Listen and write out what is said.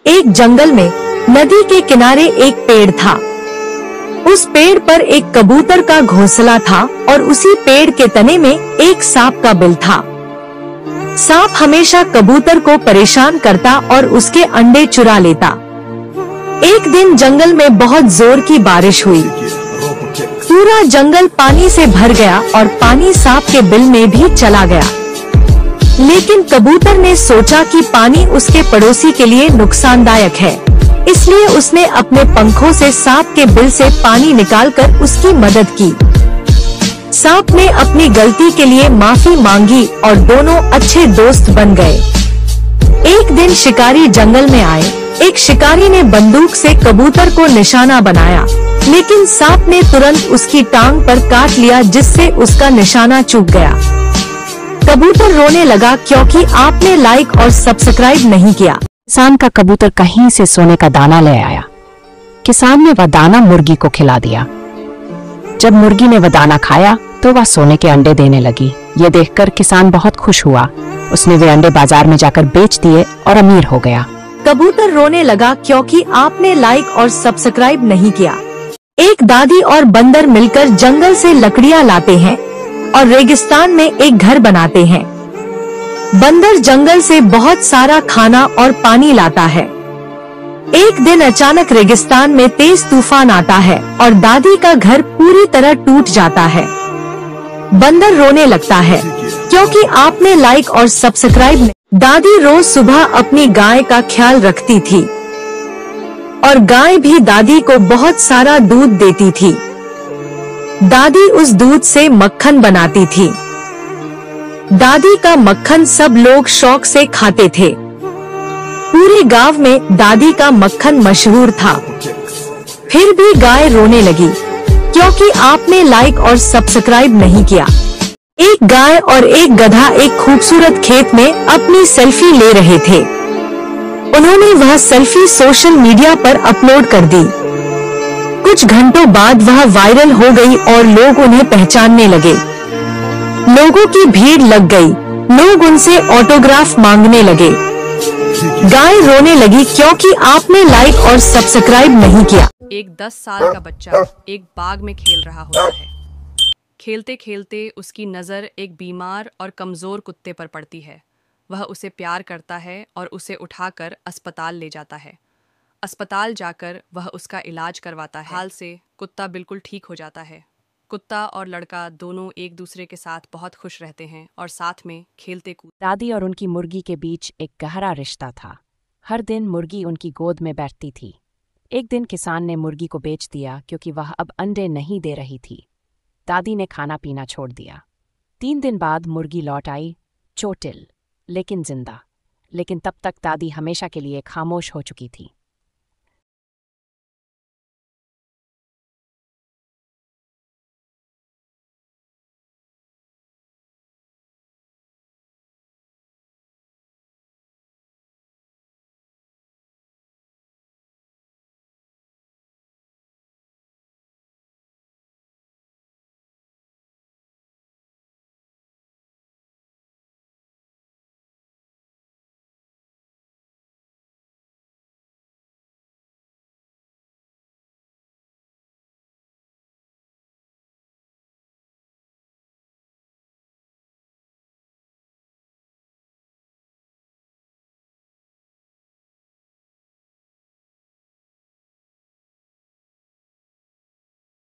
एक जंगल में नदी के किनारे एक पेड़ था। उस पेड़ पर एक कबूतर का घोंसला था और उसी पेड़ के तने में एक सांप का बिल था। सांप हमेशा कबूतर को परेशान करता और उसके अंडे चुरा लेता। एक दिन जंगल में बहुत जोर की बारिश हुई। पूरा जंगल पानी से भर गया और पानी सांप के बिल में भी चला गया। लेकिन कबूतर ने सोचा कि पानी उसके पड़ोसी के लिए नुकसानदायक है, इसलिए उसने अपने पंखों से सांप के बिल से पानी निकालकर उसकी मदद की। सांप ने अपनी गलती के लिए माफी मांगी और दोनों अच्छे दोस्त बन गए। एक दिन शिकारी जंगल में आए। एक शिकारी ने बंदूक से कबूतर को निशाना बनाया, लेकिन सांप ने तुरंत उसकी टांग पर काट लिया, जिससे उसका निशाना चूक गया। कबूतर रोने लगा क्योंकि आपने लाइक और सब्सक्राइब नहीं किया। किसान का कबूतर कहीं से सोने का दाना ले आया। किसान ने वह दाना मुर्गी को खिला दिया। जब मुर्गी ने वह दाना खाया तो वह सोने के अंडे देने लगी। ये देखकर किसान बहुत खुश हुआ। उसने वे अंडे बाजार में जाकर बेच दिए और अमीर हो गया। कबूतर रोने लगा क्योंकि आपने लाइक और सब्सक्राइब नहीं किया। एक दादी और बंदर मिलकर जंगल से लकड़ियां लाते हैं और रेगिस्तान में एक घर बनाते हैं। बंदर जंगल से बहुत सारा खाना और पानी लाता है। एक दिन अचानक रेगिस्तान में तेज तूफान आता है और दादी का घर पूरी तरह टूट जाता है। बंदर रोने लगता है क्योंकि आपने लाइक और सब्सक्राइब नहीं। दादी रोज सुबह अपनी गाय का ख्याल रखती थी और गाय भी दादी को बहुत सारा दूध देती थी। दादी उस दूध से मक्खन बनाती थी। दादी का मक्खन सब लोग शौक से खाते थे। पूरे गांव में दादी का मक्खन मशहूर था। फिर भी गाय रोने लगी क्योंकि आपने लाइक और सब्सक्राइब नहीं किया। एक गाय और एक गधा एक खूबसूरत खेत में अपनी सेल्फी ले रहे थे। उन्होंने वह सेल्फी सोशल मीडिया पर अपलोड कर दी। कुछ घंटों बाद वह वायरल हो गई और लोग उन्हें पहचानने लगे। लोगों की भीड़ लग गई। लोग उनसे ऑटोग्राफ मांगने लगे। गाय रोने लगी क्योंकि आपने लाइक और सब्सक्राइब नहीं किया। एक 10 साल का बच्चा एक बाग में खेल रहा होता है। खेलते खेलते उसकी नज़र एक बीमार और कमज़ोर कुत्ते पर पड़ती है। वह उसे प्यार करता है और उसे उठाकर अस्पताल ले जाता है। अस्पताल जाकर वह उसका इलाज करवाता है। हाल से कुत्ता बिल्कुल ठीक हो जाता है। कुत्ता और लड़का दोनों एक दूसरे के साथ बहुत खुश रहते हैं और साथ में खेलते कूदते। दादी और उनकी मुर्गी के बीच एक गहरा रिश्ता था। हर दिन मुर्गी उनकी गोद में बैठती थी। एक दिन किसान ने मुर्गी को बेच दिया क्योंकि वह अब अंडे नहीं दे रही थी। दादी ने खाना पीना छोड़ दिया। 3 दिन बाद मुर्गी लौट आई, चोटिल लेकिन जिंदा। लेकिन तब तक दादी हमेशा के लिए खामोश हो चुकी थी।